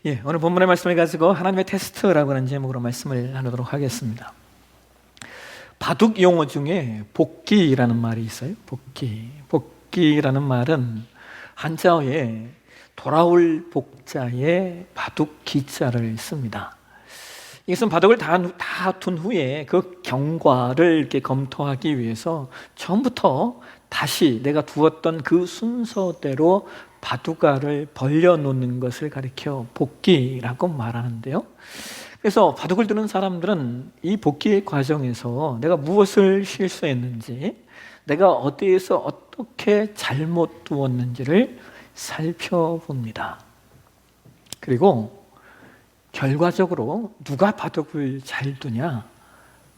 오늘 본문의 말씀을 가지고 하나님의 테스트라고 하는 제목으로 말씀을 나누도록 하겠습니다. 바둑 용어 중에 복기라는 말이 있어요. 복기라는 말은 한자어에 돌아올 복자에 바둑 기자를 씁니다. 이것은 바둑을 다 둔 후에 그 경과를 이렇게 검토하기 위해서 처음부터 다시 내가 두었던 그 순서대로 바둑알을 벌려놓는 것을 가리켜 복기라고 말하는데요. 그래서 바둑을 두는 사람들은 이 복기의 과정에서 내가 무엇을 실수했는지, 내가 어디에서 어떻게 잘못 두었는지를 살펴봅니다. 그리고 결과적으로 누가 바둑을 잘 두냐?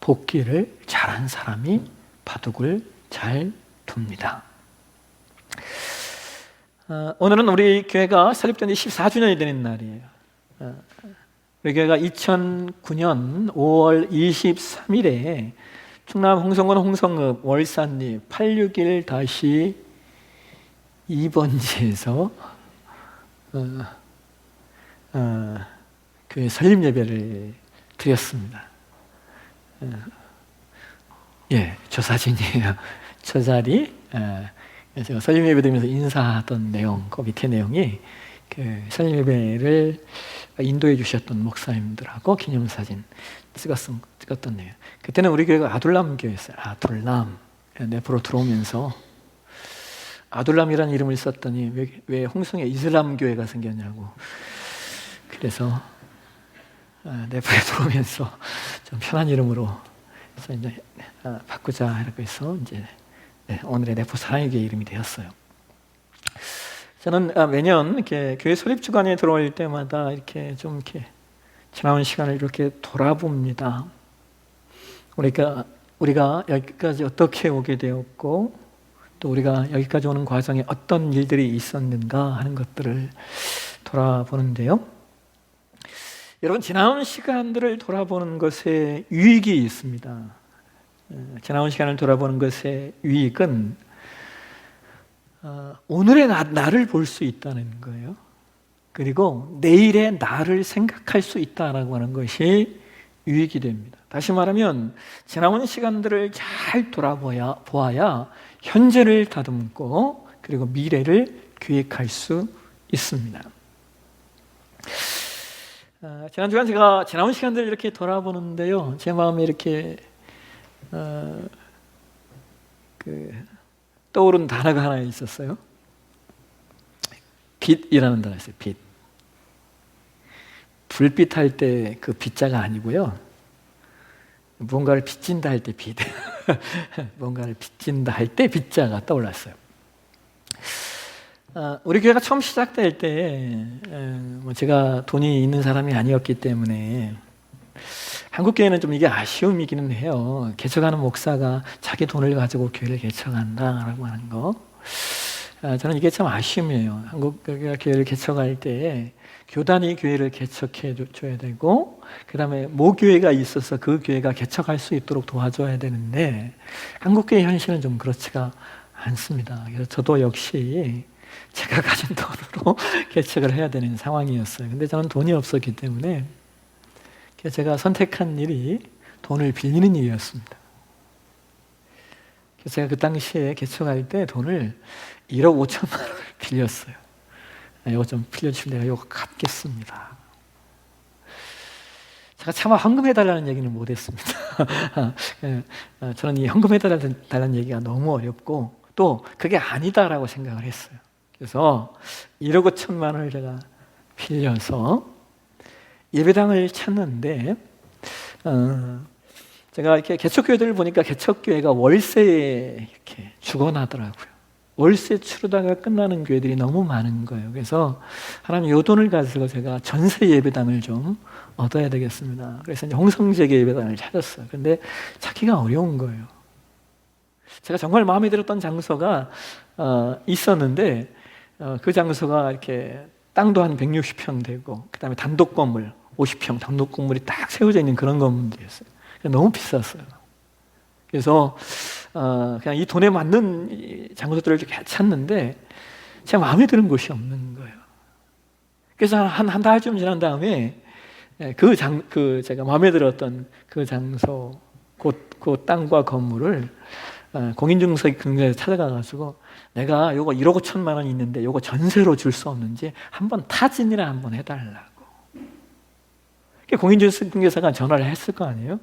복기를 잘한 사람이 바둑을 잘 둡니다. 오늘은 우리 교회가 설립된 지 14주년이 되는 날이에요. 우리 교회가 2009년 5월 23일에 충남 홍성군 홍성읍 월산리 861-2번지에서 교회 설립 예배를 드렸습니다. 저 사진이에요. 저 자리. 제가 설립 예배 드리면서 인사하던 내용, 그 밑에 내용이 그 설립 예배를 인도해 주셨던 목사님들하고 기념사진 찍었던 내용. 그때는 우리 교회가 아둘람 교회였어요. 아둘람. 내부로 들어오면서 아둘람이라는 이름을 썼더니 왜 홍성에 이슬람 교회가 생겼냐고. 그래서 내부에 들어오면서 좀 편한 이름으로 해서 이제 바꾸자 이렇게 해서 이제 오늘의 내포 사랑의 교회 이름이 되었어요. 저는 매년 이렇게 교회 설립 주간에 들어올 때마다 이렇게 지나온 시간을 이렇게 돌아봅니다. 우리가 여기까지 어떻게 오게 되었고, 또 우리가 여기까지 오는 과정에 어떤 일들이 있었는가 하는 것들을 돌아보는데요. 여러분, 지나온 시간들을 돌아보는 것에 유익이 있습니다. 지나온 시간을 돌아보는 것의 유익은 오늘의 나를 볼 수 있다는 거예요. 그리고 내일의 나를 생각할 수 있다라고 하는 것이 유익이 됩니다. 다시 말하면 지나온 시간들을 잘 보아야 현재를 다듬고 그리고 미래를 계획할 수 있습니다. 지난 주간 제가 지나온 시간들을 이렇게 돌아보는데요, 제 마음에 이렇게 떠오른 단어가 하나 있었어요. 빛이라는 단어가 있어요. 빛. 불빛 할 때 그 빛자가 아니고요, 무언가를 빚진다 할 때 빛. 뭔가를 빚진다 할 때 빛자가 떠올랐어요. 우리 교회가 처음 시작될 때 제가 돈이 있는 사람이 아니었기 때문에 한국 교회는 좀 이게 아쉬움이기는 해요. 개척하는 목사가 자기 돈을 가지고 교회를 개척한다라고 하는 거. 저는 이게 참 아쉬움이에요. 한국 교회를 개척할 때 교단이 교회를 개척해 줘야 되고, 그 다음에 모교회가 있어서 그 교회가 개척할 수 있도록 도와줘야 되는데, 한국 교회 현실은 좀 그렇지가 않습니다. 그래서 저도 역시 제가 가진 돈으로 개척을 해야 되는 상황이었어요. 근데 저는 돈이 없었기 때문에 제가 선택한 일이 돈을 빌리는 일이었습니다. 그래서 제가 그 당시에 개척할 때 돈을 1억 5천만 원을 빌렸어요. 이거 좀 빌려주시면 내가 이거 갚겠습니다. 제가 차마 헌금해달라는 얘기는 못했습니다. 저는 이 헌금해달라는 얘기가 너무 어렵고 또 그게 아니다라고 생각을 했어요. 그래서 1억 5천만 원을 제가 빌려서 예배당을 찾는데, 제가 이렇게 개척교회들을 보니까 개척교회가 월세에 이렇게 죽어나더라고요. 월세 치르다가 끝나는 교회들이 너무 많은 거예요. 그래서 하나님 이 돈을 가지고 제가 전세 예배당을 좀 얻어야 되겠습니다. 그래서 이제 홍성재계 예배당을 찾았어요. 근데 찾기가 어려운 거예요. 제가 정말 마음에 들었던 장소가 있었는데, 그 장소가 이렇게 땅도 한 160평 되고, 그 다음에 단독 건물 50평 단독 건물이 딱 세워져 있는 그런 건물이었어요. 너무 비쌌어요. 그래서 그냥 이 돈에 맞는 장소들을 이렇게 찾는데 제 마음에 드는 곳이 없는 거예요. 그래서 한 달쯤 지난 다음에 제가 마음에 들었던 그 장소, 그 땅과 건물을 공인중개사에 찾아가가지고 내가 요거 1억 5천만 원이 있는데 요거 전세로 줄 수 없는지 한번 타진이나 한번 해달라고. 공인중개사가 전화를 했을 거 아니에요?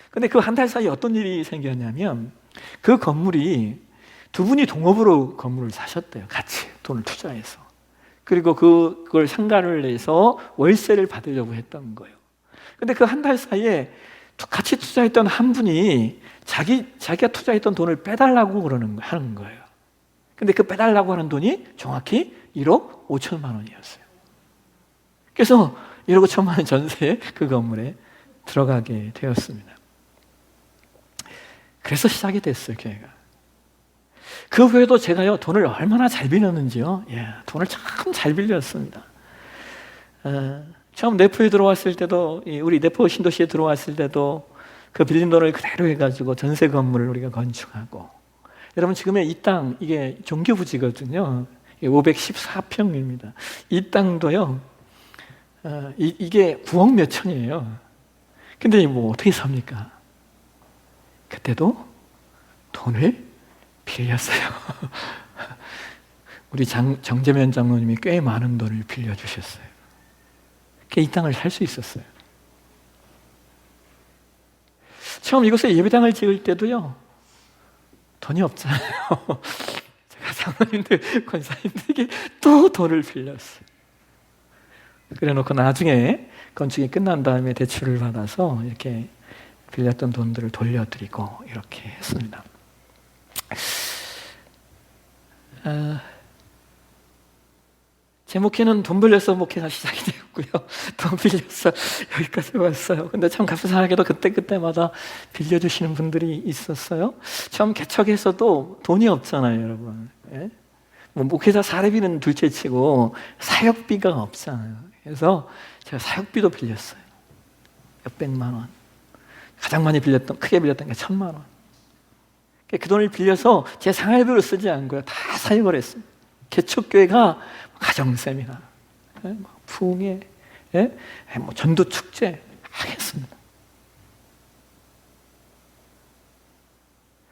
근데 그 한 달 사이에 어떤 일이 생겼냐면 그 건물이 두 분이 동업으로 건물을 사셨대요. 같이 돈을 투자해서. 그리고 그걸 상가를 내서 월세를 받으려고 했던 거예요. 근데 그 한 달 사이에 같이 투자했던 한 분이 자기가 투자했던 돈을 빼달라고 하는 거예요. 근데 그 빼달라고 하는 돈이 정확히 1억 5천만 원이었어요. 그래서 1억 5천만 원 전세에 그 건물에 들어가게 되었습니다. 그래서 시작이 됐어요, 교회가. 그 후에도 제가요, 돈을 얼마나 잘 빌렸는지요. 돈을 참 잘 빌렸습니다. 처음 내포에 들어왔을 때도, 우리 내포 신도시에 들어왔을 때도 그 빌린 돈을 그대로 해가지고 전세 건물을 우리가 건축하고, 여러분 지금의 이 땅, 이게 종교부지거든요. 514평입니다. 이 땅도요, 이게 9억 몇 천이에요. 근데 뭐 어떻게 삽니까? 그때도 돈을 빌렸어요. 우리 정재면 장로님이 꽤 많은 돈을 빌려주셨어요. 이 땅을 살 수 있었어요. 처음 이곳에 예배당을 지을 때도요, 돈이 없잖아요. 제가 장로님들, 권사님들에게 또 돈을 빌렸어요. 그래 놓고 나중에 건축이 끝난 다음에 대출을 받아서 이렇게 빌렸던 돈들을 돌려드리고 이렇게 했습니다. 제 목회는 돈 빌려서 목회가 시작이 되었고요. 돈 빌려서 여기까지 왔어요. 근데 참 감사하게도 그때마다 빌려주시는 분들이 있었어요. 처음 개척에서도 돈이 없잖아요, 여러분. 예? 뭐 목회자 사례비는 둘째치고 사역비가 없잖아요. 그래서 제가 사역비도 빌렸어요. 몇백만 원. 가장 많이 크게 빌렸던 게 1,000만 원. 그 돈을 빌려서 제 생활비로 쓰지 않고요, 다 사역을 했어요. 개척교회가 가정 세미나, 부흥회, 뭐 전도 축제 하겠습니다.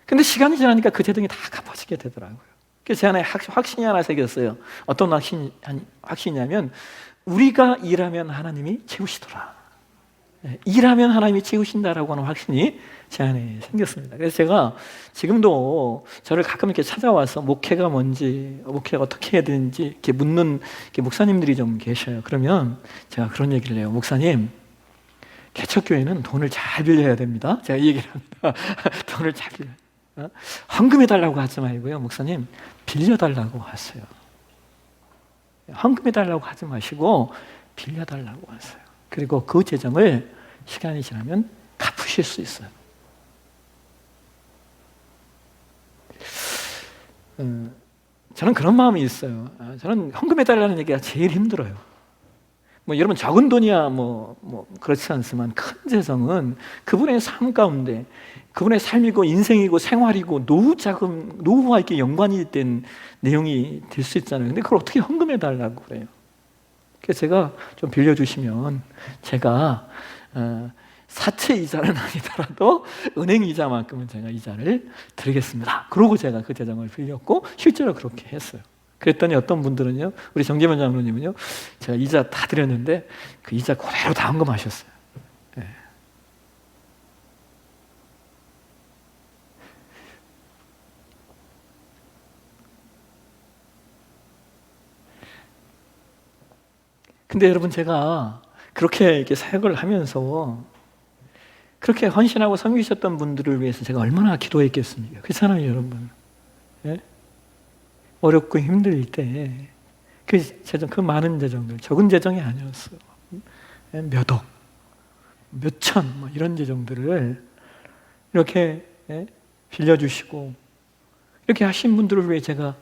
근데 시간이 지나니까 그 재능이 다 갚아지게 되더라고요. 그래서 제 안에 확신이 하나 생겼어요. 어떤 확신이냐면 우리가 일하면 하나님이 채우시더라. 일하면 하나님이 채우신다라고 하는 확신이 제 안에 생겼습니다. 그래서 제가 지금도 저를 가끔 이렇게 찾아와서 목회가 뭔지, 목회가 어떻게 해야 되는지 이렇게 묻는 목사님들이 좀 계셔요. 그러면 제가 그런 얘기를 해요. 목사님, 개척교회는 돈을 잘 빌려야 됩니다. 제가 이 얘기를 합니다. 돈을 잘 빌려요. 헌금해달라고 하지 말고요, 목사님, 빌려달라고 하세요. 헌금해달라고 하지 마시고 빌려달라고 하세요. 그리고 그 재정을 시간이 지나면 갚으실 수 있어요. 저는 그런 마음이 있어요. 저는 헌금해달라는 얘기가 제일 힘들어요. 뭐 여러분 적은 돈이야 뭐 그렇지 않지만 큰 재정은 그분의 삶 가운데 그분의 삶이고 인생이고 생활이고 노후와 이렇게 연관이 된 내용이 될 수 있잖아요. 근데 그걸 어떻게 헌금해달라고 그래요? 그래서 제가 좀 빌려주시면 제가 사채 이자는 아니더라도 은행 이자만큼은 제가 이자를 드리겠습니다. 그러고 제가 그 재정을 빌렸고 실제로 그렇게 했어요. 그랬더니 어떤 분들은요, 우리 정재면 장로님은요, 제가 이자 다 드렸는데 그 이자 그대로 다 헌금하셨어요. 네. 근데 여러분, 제가 그렇게 이렇게 사역을 하면서 그렇게 헌신하고 섬기셨던 분들을 위해서 제가 얼마나 기도했겠습니까? 그렇잖아요, 여러분. 예? 어렵고 힘들 때 그 많은 재정들, 적은 재정이 아니었어요. 몇 억, 몇 천, 뭐 이런 재정들을 이렇게 빌려주시고 이렇게 하신 분들을 위해 제가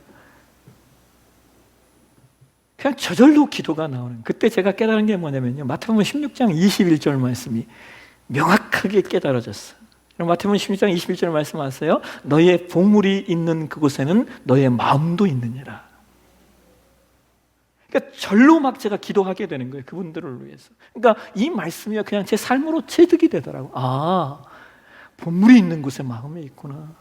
그냥 저절로 기도가 나오는, 그때 제가 깨달은 게 뭐냐면요, 마태복음 16장 21절 말씀이 명확하게 깨달아졌어요. 마태복음 16장 21절 말씀하세요. 너의 보물이 있는 그곳에는 너의 마음도 있느니라. 그러니까 절로 막 제가 기도하게 되는 거예요. 그분들을 위해서. 그러니까 이 말씀이 그냥 제 삶으로 체득이 되더라고요. 아, 보물이 있는 곳에 마음이 있구나.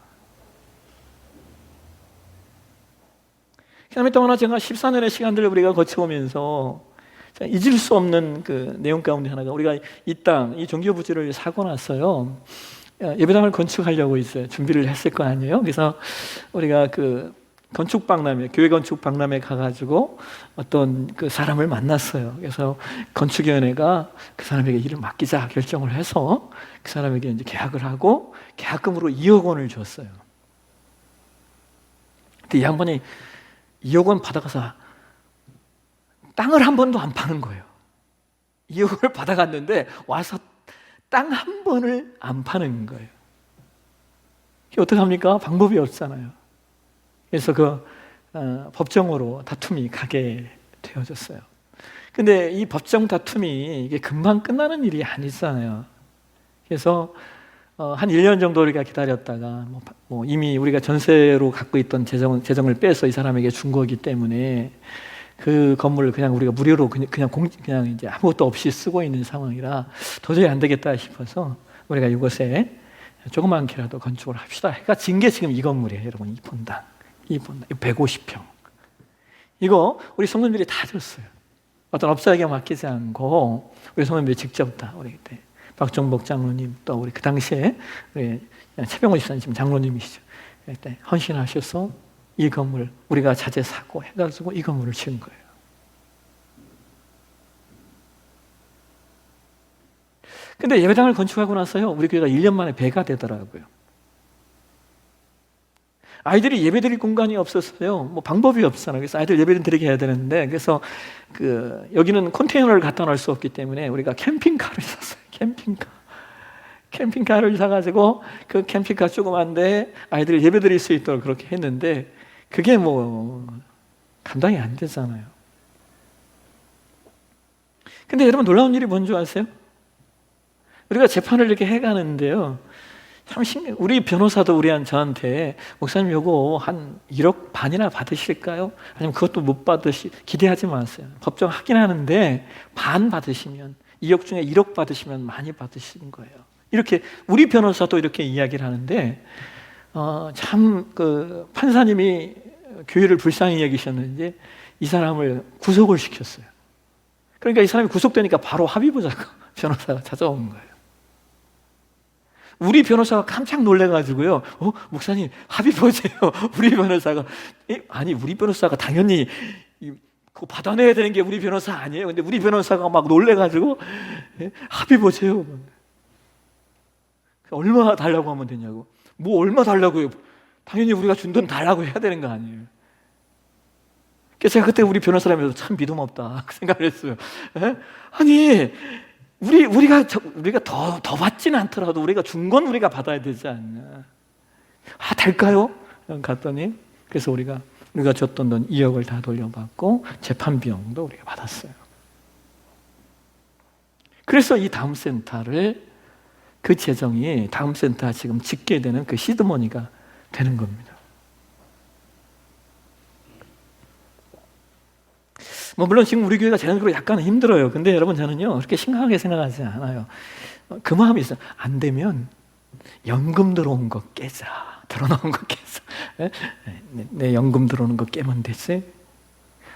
그 다음에 또 하나 제가 14년의 시간들을 우리가 거쳐오면서 잊을 수 없는 그 내용 가운데 하나가, 우리가 이 땅, 이 종교부지를 사고 났어요. 예배당을 건축하려고 이제 준비를 했을 거 아니에요. 그래서 우리가 그 건축 박람회, 교회 건축 박람회 가가지고 어떤 그 사람을 만났어요. 그래서 건축위원회가 그 사람에게 일을 맡기자 결정을 해서 그 사람에게 이제 계약을 하고 계약금으로 2억 원을 줬어요. 근데 이 양반이 2억 원 받아가서 땅을 한 번도 안 파는 거예요. 2억 원을 받아갔는데 와서 땅 한 번을 안 파는 거예요. 이게 어떡합니까? 방법이 없잖아요. 그래서 법정으로 다툼이 가게 되어졌어요. 근데 이 법정 다툼이 이게 금방 끝나는 일이 아니잖아요. 그래서 한 1년 정도 우리가 기다렸다가 이미 우리가 전세로 갖고 있던 재정을 빼서 이 사람에게 준 거기 때문에 그 건물을 그냥 우리가 무료로 그냥 이제 아무것도 없이 쓰고 있는 상황이라 도저히 안 되겠다 싶어서 우리가 이곳에 조그만게라도 건축을 합시다. 해가 진 게 지금 이 건물이에요, 여러분. 이 본당 150평. 이거 우리 성도님들이 다 줬어요. 어떤 업자에게 맡기지 않고 우리 성도님들이 직접 다, 우리 그때 박종복 장로님, 또 우리 그 당시에 우리 최병호 집사님, 지금 장로님이시죠. 그때 헌신하셔서 이 건물 우리가 자재 사고 해가지고 이 건물을 지은 거예요. 근데 예배당을 건축하고 나서요, 우리 교회가 1년 만에 배가 되더라고요. 아이들이 예배 드릴 공간이 없었어요. 뭐 방법이 없잖아요. 그래서 아이들 예배 드리게 해야 되는데, 그래서 여기는 컨테이너를 갖다 놓을 수 없기 때문에 우리가 캠핑카를 샀어요. 캠핑카를 사가지고 그 캠핑카 조그만데 아이들 예배 드릴 수 있도록 그렇게 했는데, 그게 뭐 감당이 안 되잖아요. 근데 여러분, 놀라운 일이 뭔지 아세요? 우리가 재판을 이렇게 해가는데요, 참 우리 변호사도 저한테 목사님 요거 한 1억 반이나 받으실까요? 아니면 그것도 못 기대하지 마세요. 법정 확인하는데 반 받으시면, 2억 중에 1억 받으시면 많이 받으시는 거예요. 이렇게 우리 변호사도 이렇게 이야기를 하는데, 참 그 판사님이 교회를 불쌍히 여기셨는지 이 사람을 구속을 시켰어요. 그러니까 이 사람이 구속되니까 바로 합의보자고 변호사가 찾아온 거예요. 우리 변호사가 깜짝 놀래가지고요, 목사님 합의보세요. 우리 변호사가, 아니 우리 변호사가 당연히 그거 받아내야 되는 게 우리 변호사 아니에요. 근데 우리 변호사가 막 놀래가지고 합의보세요. 얼마 달라고 하면 되냐고. 뭐 얼마 달라고요? 당연히 우리가 준 돈 달라고 해야 되는 거 아니에요. 그래서 제가 그때 우리 변호사라면서 참 믿음 없다 생각을 했어요. 아니 우리가 더 받지는 않더라도 우리가 준 건 우리가 받아야 되지 않냐. 될까요? 갔더니, 그래서 우리가 줬던 돈 2억을 다 돌려받고 재판 비용도 우리가 받았어요. 그래서 이 다음센터를, 그 재정이 다음센터 지금 짓게 되는 그 시드머니가 되는 겁니다. 물론 지금 우리 교회가 재정적으로 약간 힘들어요. 근데 여러분, 저는요 그렇게 심각하게 생각하지 않아요. 그 마음이 있어요. 안 되면 연금 들어온 거 깨자. 들어놓은 거 깨자. 내 연금 들어오는 거 깨면 되지.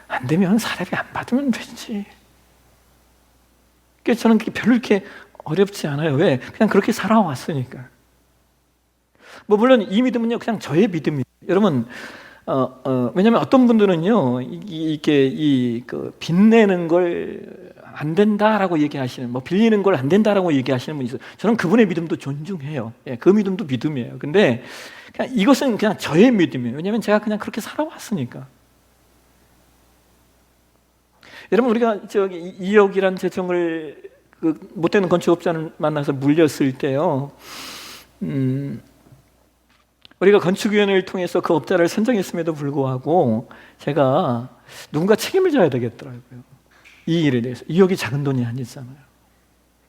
안 되면 사례비 안 받으면 되지. 그래서 저는 별로 이렇게 어렵지 않아요. 왜? 그냥 그렇게 살아왔으니까. 물론 이 믿음은요 그냥 저의 믿음이에요. 여러분, 왜냐하면 어떤 분들은요 이렇게 빚내는 걸 안 된다라고 얘기하시는, 빌리는 걸 안 된다라고 얘기하시는 분이 있어요. 저는 그분의 믿음도 존중해요. 그 믿음도 믿음이에요. 근데 그냥 이것은 그냥 저의 믿음이에요. 왜냐하면 제가 그냥 그렇게 살아왔으니까. 여러분, 우리가 2억이란 재정을 못되는 건축업자를 만나서 물렸을 때요, 우리가 건축위원회를 통해서 그 업자를 선정했음에도 불구하고 제가 누군가 책임을 져야 되겠더라고요. 이 일에 대해서. 2억이 작은 돈이 아니잖아요.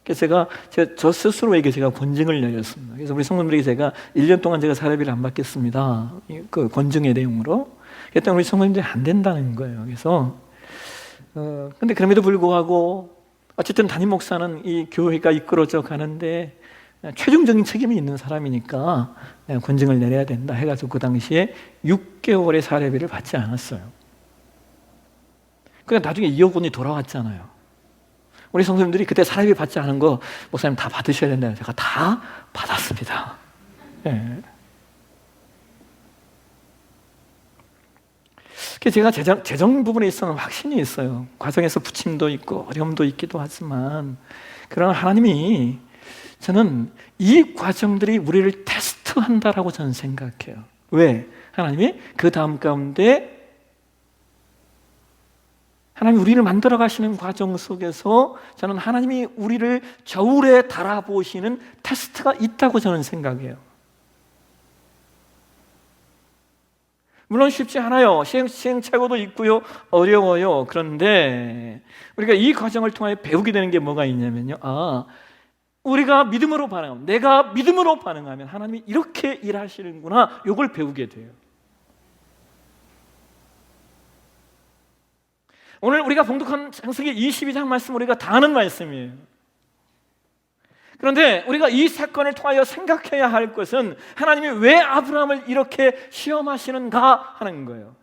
그래서 저 스스로에게 제가 권증을 내렸습니다. 그래서 우리 성도들에게 제가 1년 동안 제가 사례비를 안 받겠습니다. 그 권증의 내용으로. 그랬더니 우리 성도님들이 안 된다는 거예요. 그래서 근데 그럼에도 불구하고 어쨌든 담임 목사는 이 교회가 이끌어져 가는데 최종적인 책임이 있는 사람이니까 권징을 내려야 된다 해가지고 그 당시에 6개월의 사례비를 받지 않았어요. 그러니까 나중에 2억 원이 돌아왔잖아요. 우리 성도님들이 그때 사례비 받지 않은 거 목사님 다 받으셔야 된다. 제가 다 받았습니다. 예. 제가 재정 부분에 있어서는 확신이 있어요. 과정에서 부침도 있고 어려움도 있기도 하지만, 그러나 하나님이, 저는 이 과정들이 우리를 테스트한다라고 저는 생각해요. 왜? 하나님이 그 다음 가운데 하나님이 우리를 만들어 가시는 과정 속에서 저는 하나님이 우리를 저울에 달아보시는 테스트가 있다고 저는 생각해요. 물론 쉽지 않아요. 시행착오도 있고요, 어려워요. 그런데 우리가 이 과정을 통해 배우게 되는 게 뭐가 있냐면요, 우리가 믿음으로 반응하면, 내가 믿음으로 반응하면 하나님이 이렇게 일하시는구나, 이걸 배우게 돼요. 오늘 우리가 봉독한 창세기 22장 말씀, 우리가 다 아는 말씀이에요. 그런데 우리가 이 사건을 통하여 생각해야 할 것은 하나님이 왜 아브라함을 이렇게 시험하시는가 하는 거예요.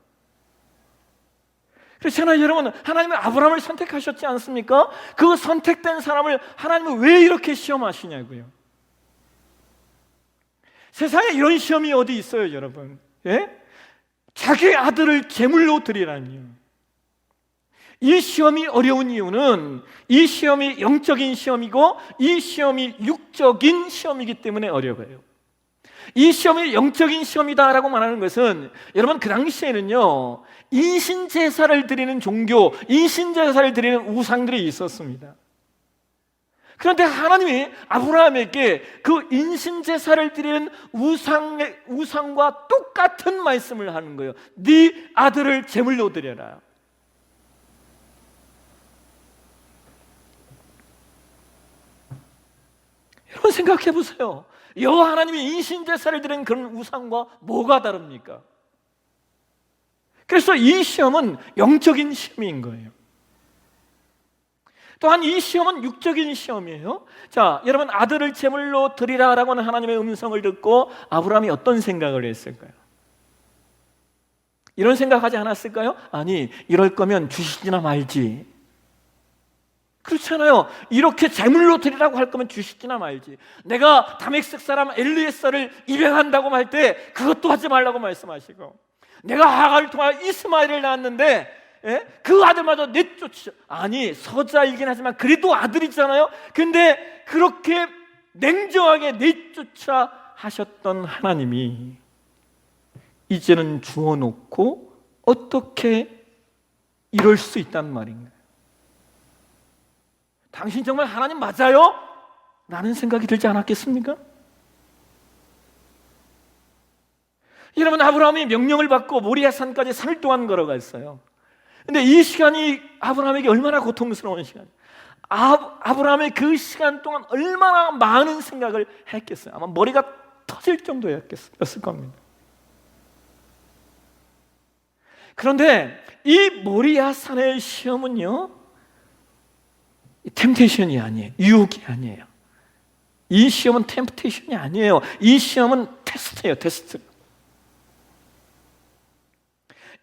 그렇잖아요, 여러분. 하나님은 아브라함을 선택하셨지 않습니까? 그 선택된 사람을 하나님은 왜 이렇게 시험하시냐고요. 세상에 이런 시험이 어디 있어요, 여러분? 예? 자기 아들을 제물로 드리라니요. 이 시험이 어려운 이유는 이 시험이 영적인 시험이고 이 시험이 육적인 시험이기 때문에 어려워요. 이 시험이 영적인 시험이다라고 말하는 것은, 여러분, 그 당시에는요, 인신제사를 드리는 종교, 인신제사를 드리는 우상들이 있었습니다. 그런데 하나님이 아브라함에게 그 인신제사를 드리는 우상과 똑같은 말씀을 하는 거예요. 네 아들을 제물로 드려라. 여러분, 생각해 보세요. 여호와 하나님이 인신제사를 드리는 그런 우상과 뭐가 다릅니까? 그래서 이 시험은 영적인 시험인 거예요. 또한 이 시험은 육적인 시험이에요. 자, 여러분, 아들을 제물로 드리라라고 하는 하나님의 음성을 듣고 아브라함이 어떤 생각을 했을까요? 이런 생각하지 않았을까요? 아니, 이럴 거면 주시지나 말지. 그렇잖아요. 이렇게 제물로 드리라고 할 거면 주시지나 말지. 내가 다메섹 사람 엘리에셀을 입양한다고 할 때 그것도 하지 말라고 말씀하시고, 내가 하갈을 통하여 이스마엘을 낳았는데 그 아들마저 내쫓으셔. 아니, 서자이긴 하지만 그래도 아들이잖아요. 근데 그렇게 냉정하게 내쫓아 하셨던 하나님이 이제는 주어놓고 어떻게 이럴 수 있단 말인가요? 당신 정말 하나님 맞아요? 라는 생각이 들지 않았겠습니까? 여러분, 아브라함이 명령을 받고 모리아 산까지 3일 동안 걸어갔어요. 근데 이 시간이 아브라함에게 얼마나 고통스러운 시간, 아브라함의 그 시간 동안 얼마나 많은 생각을 했겠어요. 아마 머리가 터질 정도였을 겁니다. 그런데 이 모리아 산의 시험은요, 템테이션이 아니에요. 유혹이 아니에요. 이 시험은 템테이션이 아니에요. 이 시험은 테스트예요. 테스트.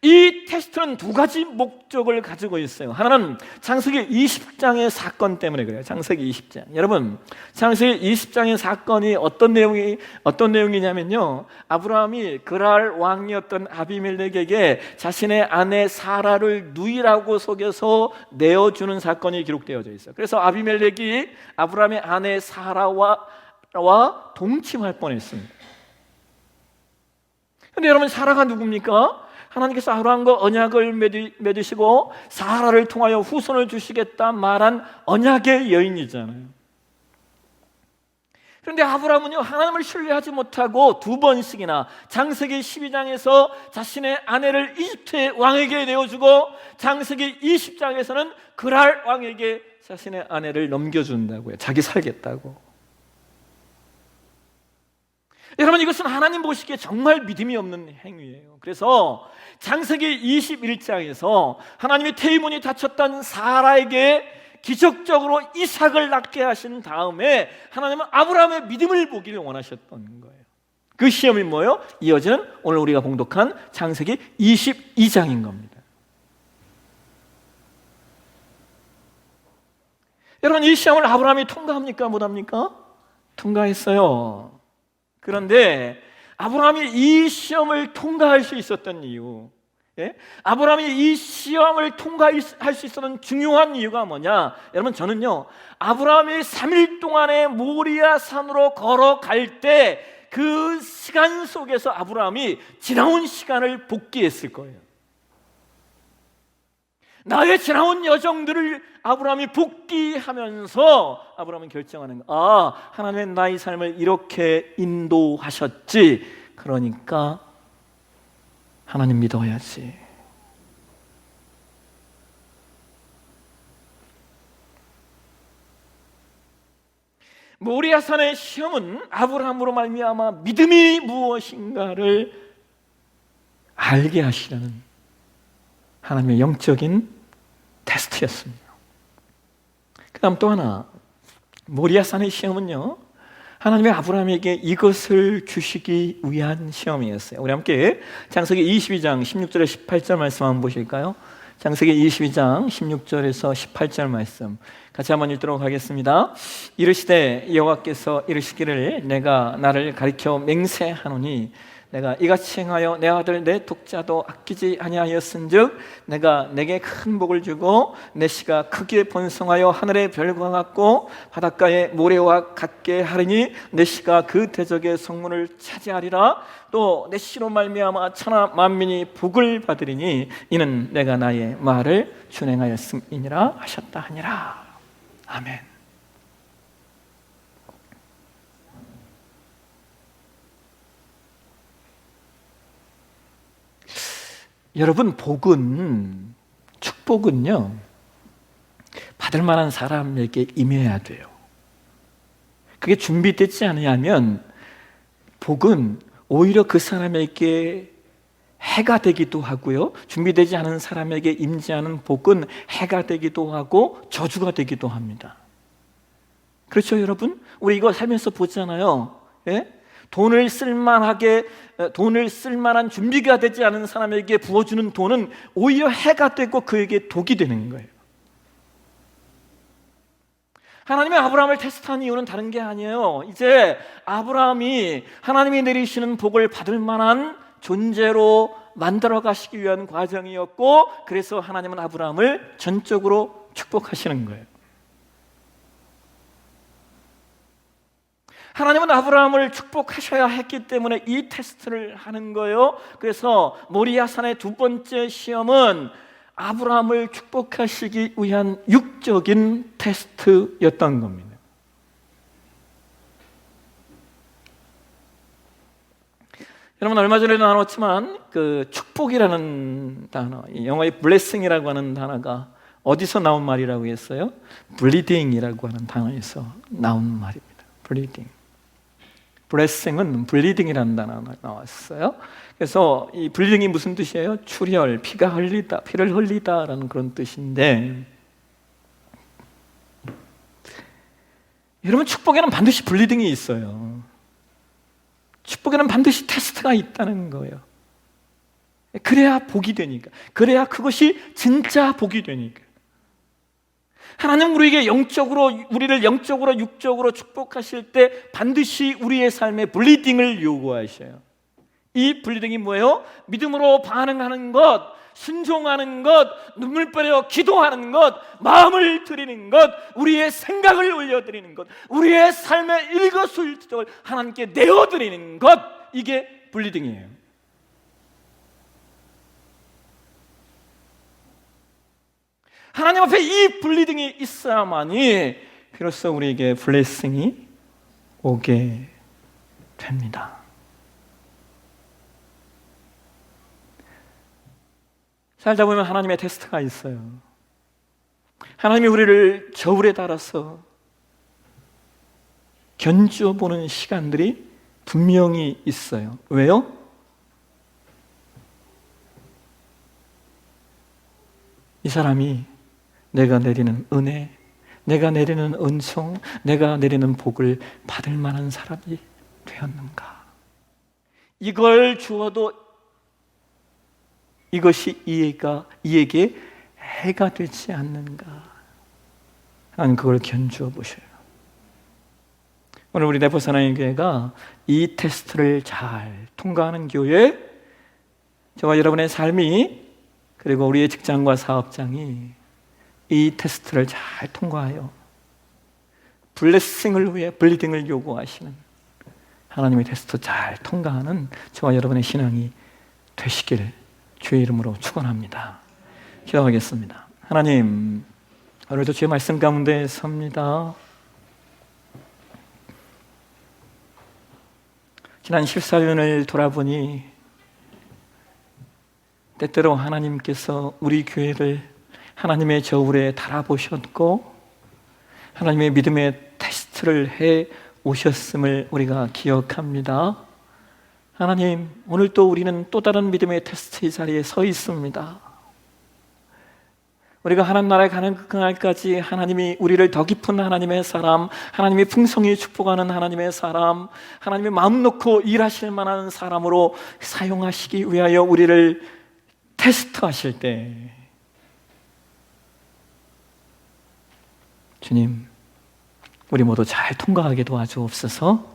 이 테스트는 두 가지 목적을 가지고 있어요. 하나는 창세기 20장의 사건 때문에 그래요. 창세기 20장. 여러분, 창세기 20장의 사건이 어떤 내용이냐면요, 아브라함이 그랄 왕이었던 아비멜렉에게 자신의 아내 사라를 누이라고 속여서 내어주는 사건이 기록되어져 있어요. 그래서 아비멜렉이 아브라함의 아내 사라와 동침할 뻔했습니다. 그런데 여러분, 사라가 누굽니까? 하나님께서 아브라함과 언약을 맺으시고 사라를 통하여 후손을 주시겠다 말한 언약의 여인이잖아요. 그런데 아브라함은요, 하나님을 신뢰하지 못하고 두 번씩이나 창세기 12장에서 자신의 아내를 이집트의 왕에게 내어주고 창세기 20장에서는 그랄 왕에게 자신의 아내를 넘겨준다고요. 자기 살겠다고. 여러분, 이것은 하나님 보시기에 정말 믿음이 없는 행위예요. 그래서 창세기 21장에서 하나님이 태의문이 닫혔던 사라에게 기적적으로 이삭을 낳게 하신 다음에 하나님은 아브라함의 믿음을 보기를 원하셨던 거예요. 그 시험이 뭐예요? 이어지는 오늘 우리가 봉독한 창세기 22장인 겁니다. 여러분, 이 시험을 아브라함이 통과합니까? 못합니까? 통과했어요. 그런데 아브라함이 이 시험을 통과할 수 있었던 이유, 아브라함이 이 시험을 통과할 수 있었던 중요한 이유가 뭐냐? 여러분, 저는요, 아브라함이 3일 동안에 모리아 산으로 걸어갈 때 그 시간 속에서 아브라함이 지나온 시간을 복귀했을 거예요. 나의 지나온 여정들을 아브라함이 복귀하면서 아브라함은 결정하는 거, 하나님은 나의 삶을 이렇게 인도하셨지, 그러니까 하나님 믿어야지. 모리아산의 시험은 아브라함으로 말미암아 믿음이 무엇인가를 알게 하시려는 하나님의 영적인 테스트였습니다. 그 다음 또 하나, 모리아산의 시험은요, 하나님의 아브라함에게 이것을 주시기 위한 시험이었어요. 우리 함께 창세기 22장 16절에 18절 말씀 한번 보실까요? 창세기 22장 16절에서 18절 말씀 같이 한번 읽도록 하겠습니다. 이르시되 여호와께서 이르시기를 내가 나를 가리켜 맹세하노니 내가 이같이 행하여 내 아들 내 독자도 아끼지 아니하였은즉 내가 내게 큰 복을 주고 내 씨가 크게 번성하여 하늘의 별과 같고 바닷가의 모래와 같게 하리니 내 씨가 그 대적의 성문을 차지하리라. 또 내 씨로 말미암아 천하 만민이 복을 받으리니 이는 내가 나의 말을 준행하였음이니라 하셨다 하니라. 아멘. 여러분, 축복은요, 받을 만한 사람에게 임해야 돼요. 그게 준비되지 않으면 복은 오히려 그 사람에게 해가 되기도 하고요, 준비되지 않은 사람에게 임재하는 복은 해가 되기도 하고 저주가 되기도 합니다. 그렇죠, 여러분? 우리 이거 살면서 보잖아요. 돈을 쓸만한 준비가 되지 않은 사람에게 부어주는 돈은 오히려 해가 되고 그에게 독이 되는 거예요. 하나님이 아브라함을 테스트한 이유는 다른 게 아니에요. 이제 아브라함이 하나님이 내리시는 복을 받을 만한 존재로 만들어 가시기 위한 과정이었고, 그래서 하나님은 아브라함을 전적으로 축복하시는 거예요. 하나님은 아브라함을 축복하셔야 했기 때문에 이 테스트를 하는 거예요. 그래서 모리아산의 두 번째 시험은 아브라함을 축복하시기 위한 육적인 테스트였던 겁니다. 여러분, 얼마 전에도 나눴지만 그 축복이라는 단어, 영어의 blessing이라고 하는 단어가 어디서 나온 말이라고 했어요? bleeding이라고 하는 단어에서 나온 말입니다. bleeding. blessing은 bleeding이라는 단어가 나왔어요. 그래서 이 bleeding이 무슨 뜻이에요? 출혈, 피가 흘리다, 피를 흘리다라는 그런 뜻인데, 여러분, 축복에는 반드시 bleeding이 있어요. 축복에는 반드시 테스트가 있다는 거예요. 그래야 복이 되니까, 그래야 그것이 진짜 복이 되니까. 하나님 우리를 영적으로 육적으로 축복하실 때 반드시 우리의 삶에 블리딩을 요구하셔요. 이 블리딩이 뭐예요? 믿음으로 반응하는 것, 순종하는 것, 눈물 뿌려 기도하는 것, 마음을 드리는 것, 우리의 생각을 올려드리는 것, 우리의 삶의 일거수일투족을 하나님께 내어드리는 것, 이게 블리딩이에요. 하나님 앞에 이 블리딩이 있어야만이 비로소 우리에게 블레싱이 오게 됩니다. 살다 보면 하나님의 테스트가 있어요. 하나님이 우리를 저울에 달아서 견주어 보는 시간들이 분명히 있어요. 왜요? 이 사람이 내가 내리는 은혜, 내가 내리는 은총, 내가 내리는 복을 받을 만한 사람이 되었는가? 이걸 주어도 이것이 이에게 해가 되지 않는가? 하나님 그걸 견주어 보셔요. 오늘 우리 네포 사랑의 교회가 이 테스트를 잘 통과하는 교회, 저와 여러분의 삶이, 그리고 우리의 직장과 사업장이 이 테스트를 잘 통과하여 블레싱을 위해 블리딩을 요구하시는 하나님의 테스트 잘 통과하는 저와 여러분의 신앙이 되시길 주의 이름으로 축원합니다. 기도하겠습니다. 하나님, 오늘도 주의 말씀 가운데 섭니다. 지난 14년을 돌아보니 때때로 하나님께서 우리 교회를 하나님의 저울에 달아보셨고 하나님의 믿음의 테스트를 해 오셨음을 우리가 기억합니다. 하나님, 오늘 또 우리는 또 다른 믿음의 테스트의 자리에 서 있습니다. 우리가 하나님 나라에 가는 그날까지 하나님이 우리를 더 깊은 하나님의 사람, 하나님이 풍성히 축복하는 하나님의 사람, 하나님의 마음 놓고 일하실 만한 사람으로 사용하시기 위하여 우리를 테스트하실 때 주님, 우리 모두 잘 통과하게 도와주옵소서.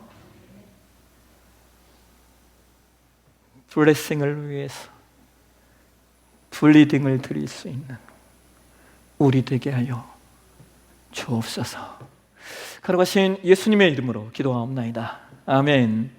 블레싱을 위해서 블리딩을 드릴 수 있는 우리 되게 하여 주옵소서. 걸어가신 예수님의 이름으로 기도하옵나이다. 아멘.